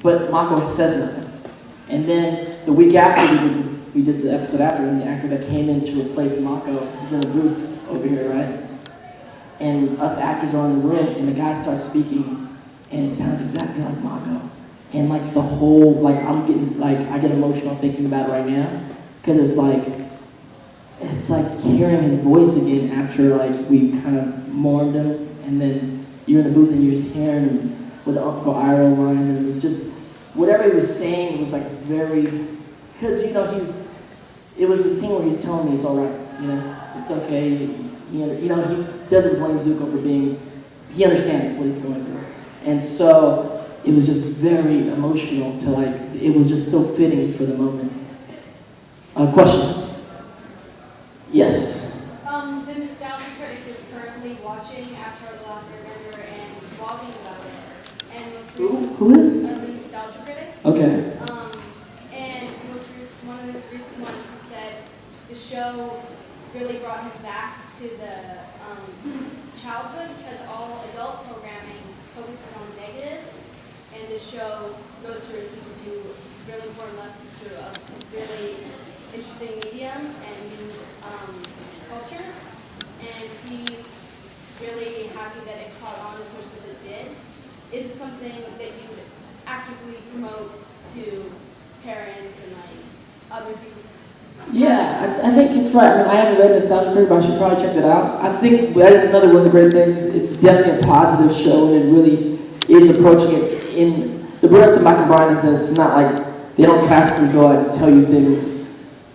but Mako says nothing. And then the week after we did the episode after, and the actor that came in to replace Mako is in the booth over here, right? And us actors are in the room, and the guy starts speaking, and it sounds exactly like Mako. And like the whole, like I get emotional thinking about it right now, because it's like hearing his voice again after like we kind of mourned him, and then you're in the booth and you're just hearing him with the Uncle Iroh lines, and it was just, whatever he was saying was like very, because it was the scene where he's telling me it's all right, it's okay, he doesn't blame Zuko for being, he understands what he's going through. And so it was just very emotional to like, it was just so fitting for the moment. Question? Yes. The Nostalgia Critic is currently watching Avatar: The Last Airbender and blogging about it. And who is? The Nostalgia Critic. Okay. And one of the recent ones, he said the show really brought him back to the childhood, because all adult programming focuses on the negative, and this show goes through and teaches you really important lessons through a really interesting medium and culture. And he's really happy that it caught on as much as it did. Is it something that you would actively promote to parents and like other people? Yeah, I think it's right. I mean, I haven't read Nostalgia Critic, but I should probably check it out. I think that is another one of the great things. It's definitely a positive show, and it really is approaching it in the brilliance of Mike and Brian is that it's not like they don't constantly go out and tell you things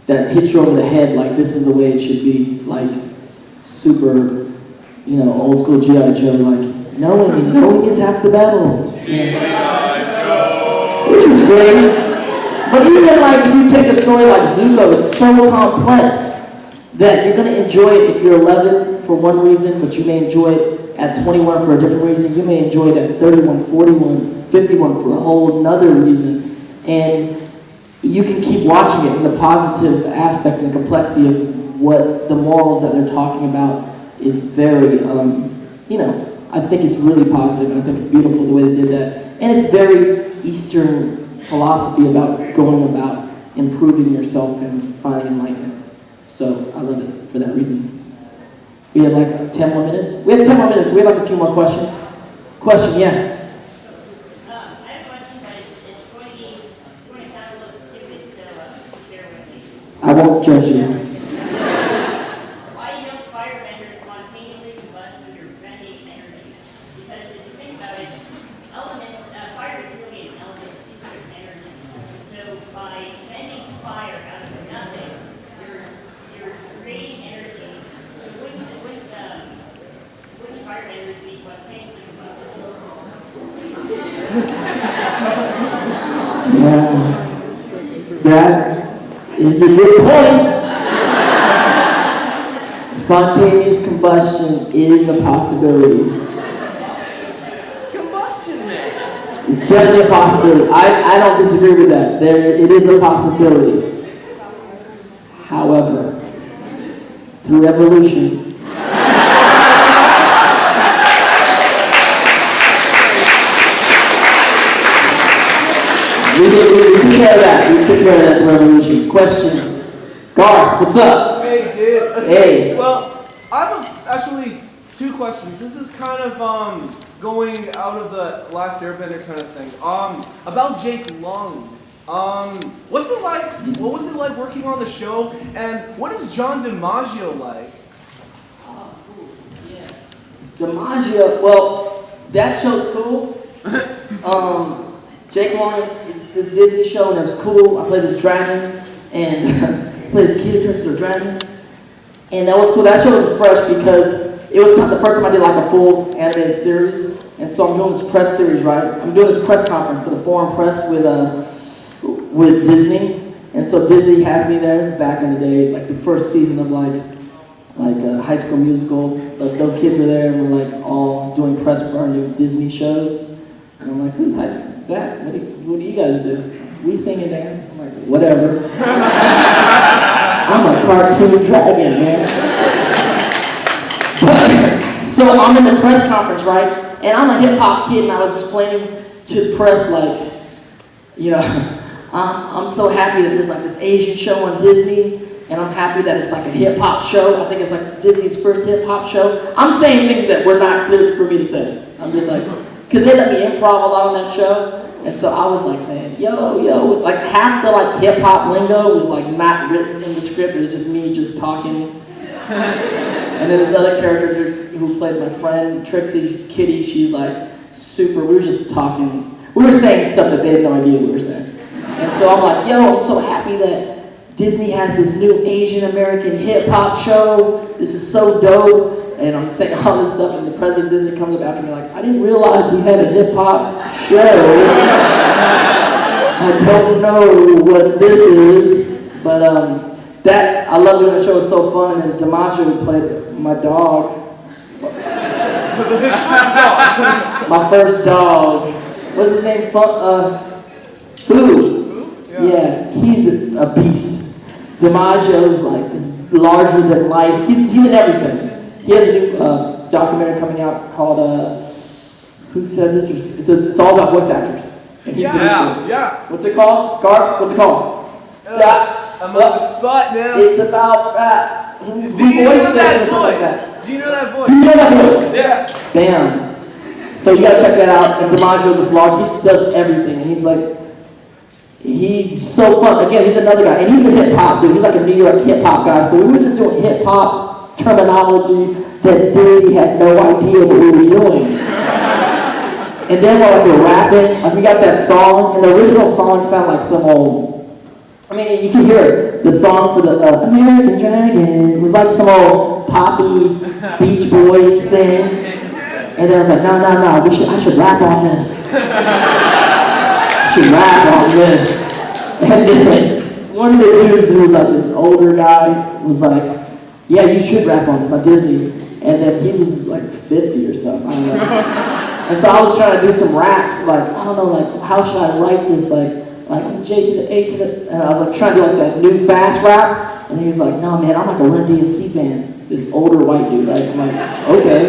that hit you over the head like this is the way it should be, like super, old school G.I. Joe, like knowing is half the battle. G.I. Joe. Which was great. But even like if you take a story like Zuko, it's so complex that you're going to enjoy it if you're 11 for one reason, but you may enjoy it at 21 for a different reason. You may enjoy it at 31, 41, 51 for a whole nother reason. And you can keep watching it, and the positive aspect and complexity of what the morals that they're talking about is very, I think it's really positive, and I think it's beautiful the way they did that. And it's very Eastern philosophy about going about improving yourself and finding enlightenment. So I love it for that reason. We have like 10 more minutes. We have 10 more minutes. We have like a few more questions. Question, yeah. I have a question, but it's going to sound a little stupid, so bear with me. I won't judge you. Why don't firebenders spontaneously combust with your venting energy? Because if you think about it, fire is really an element of sort of energy. So by venting fire out of nothing, you're creating energy. So wouldn't firebenders be spontaneously combustible? Yeah. That is a good point. Spontaneous combustion is a possibility. It's definitely a possibility. I don't disagree with that. It is a possibility. However, through evolution, we took care of that. We took care of that revolution. Question. Garth, what's up? Hey, dude. Okay. Hey. Well, I have actually two questions. This is kind of going out of the Last Airbender kind of thing. About Jake Long. What's it like? What was it like working on the show? And what is John DiMaggio like? Oh, cool. Yeah. DiMaggio. Well, that show's cool. Jake Long, this Disney show, and it was cool. I played this dragon, and played this kid who turns into a dragon. And that was cool. That show was fresh because it was the first time I did like a full animated series. And so I'm doing this press series, right? I'm doing this press conference for the foreign press with Disney. And so Disney has me there. It's back in the day, like the first season of like High School Musical. Like those kids were there, and we're like all doing press for our new Disney shows. And I'm like, who's High School? Who's that? What do you guys do? We sing and dance. I'm like, whatever. I'm a cartoon dragon, man. So I'm in the press conference, right? And I'm a hip hop kid, and I was explaining to the press, like, you know, I'm so happy that there's like this Asian show on Disney, and I'm happy that it's like a hip hop show. I think it's like Disney's first hip hop show. I'm saying things that were not clear for me to say. I'm just like, because they let me improv a lot on that show, and so I was like saying, yo, like half the like hip hop lingo was like not written in the script. It was just me just talking. And then this other character who plays my friend, Trixie Kitty, she's like super, we were just talking. We were saying stuff that they had no idea we were saying. And so I'm like, yo, I'm so happy that Disney has this new Asian American hip hop show. This is so dope. And I'm saying all this stuff, and the president of Disney comes up after me like, I didn't realize we had a hip hop show. I don't know what this is, but that I love doing the show. It's so fun. And then Damasha, who played my dog, my first dog. What's his name? Foo. Yeah, he's a beast. DiMaggio's like is larger than life. He's in everything. He has a new documentary coming out called Who Said This? It's all about voice actors. And he produced it. Yeah. What's it called? Garth? What's it called? I'm on the spot now. It's about Do you know that voice? Do you know that voice? Do you know that voice? Yeah. Bam. So you gotta check that out. And DiMaggio is large. He does everything, and he's so fun. Again, he's another guy, and he's a hip hop dude. He's like a New York hip hop guy. So we were just doing hip hop terminology that Disney had no idea what we were doing. And then while we were rapping, like we got that song, and the original song sounded like some old, I mean, you can hear it. The song for the American Dragon was like some old poppy Beach Boys thing. And then I was like, no, I should rap on this. I should rap on this. And then one of the dudes who was like this older guy was like, yeah, you should rap on this on Disney. And then he was like 50 or something, I don't know. And so I was trying to do some raps, like, I don't know, like, how should I write this? Like J to the A to the, and I was like trying to do like that new fast rap. And he was like, no man, I'm like a Run DMC fan. This older white dude, right? I'm like, okay.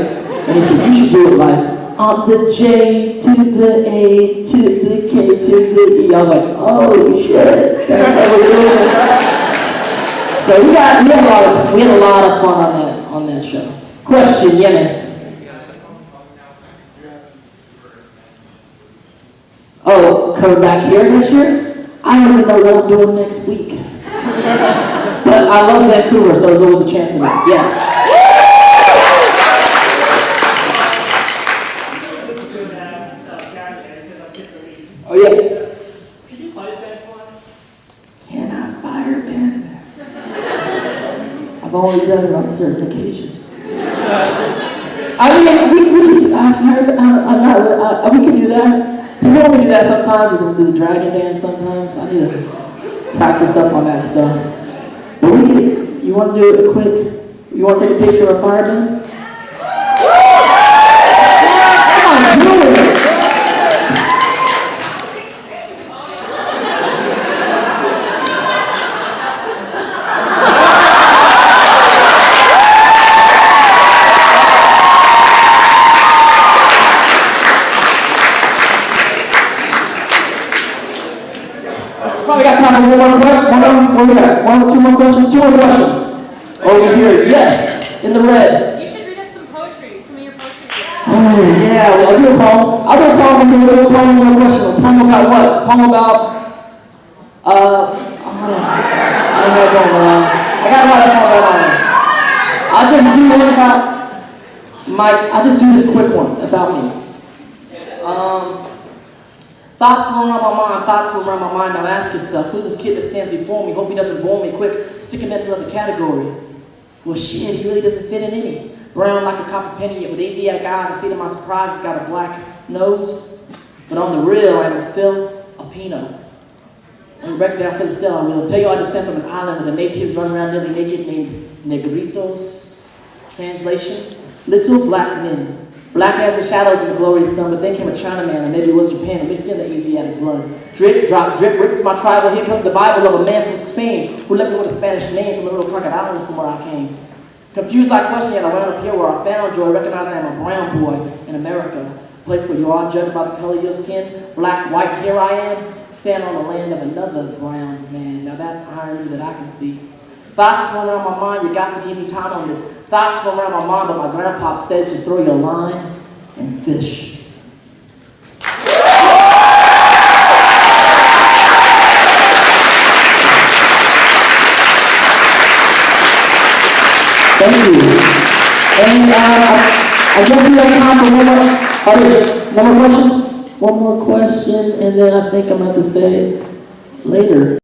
And he said, you should do it like, on the J to the A to the K to the E. I was like, oh shit, that's how we're doing it. So we had a lot of fun on that show. Question, Yemen. Oh, coming back here next year? I don't even know what I'm doing next week. But I love Vancouver, so there's always a chance of that. Yeah. Oh yeah. Could you fire bend for us? Can I fire bend? I've only done it on certain occasions. I mean, we can do that. You know we do that sometimes, we do the dragon dance sometimes. I need to practice up on that stuff. But we can, you want to do it quick? You want to take a picture of a fire bend? Come on, do it! Probably got time for two more questions. Over here, yes, in the red. You should read us some poetry, some of your poetry. Oh yeah, well, I'll do a poem. I'll do a poem and do a poem with a question. A poem about what? A poem about, I don't know going on. I got a lot of poems going on. I'll just do one about I'll just do this quick one about me. Thoughts will run my mind, Now ask yourself, who's this kid that stands before me? Hope he doesn't bore me quick, stick him in another category. Well shit, he really doesn't fit in any. Brown like a copper penny, yet with Asiatic eyes, I see to my surprise he's got a black nose. But on the real, I'm a Filipino. When wrecked down for the still, I will tell you I descend from an island where the natives run around nearly naked named Negritos. Translation, little black men. Black as the shadows of the glorious sun, but then came a Chinaman, and maybe it was Japan, mixed in the Asiatic blood. Drip, drop, drip, rip to my tribal. Here comes the Bible of a man from Spain, who left me with a Spanish name from the little crocodiles from where I came. Confused I question, yet I wound up here where I found joy, recognizing I am a brown boy in America. A place where you are judged by the color of your skin. Black, white, here I am. stand on the land of another ground man. Now that's irony that I can see. Thoughts run around my mind, you got to give me time on this. Thoughts run around my mind, but my grandpa said to throw your line and fish. Thank you. And I guess we have time for one more question, and then I think I'm going to say later.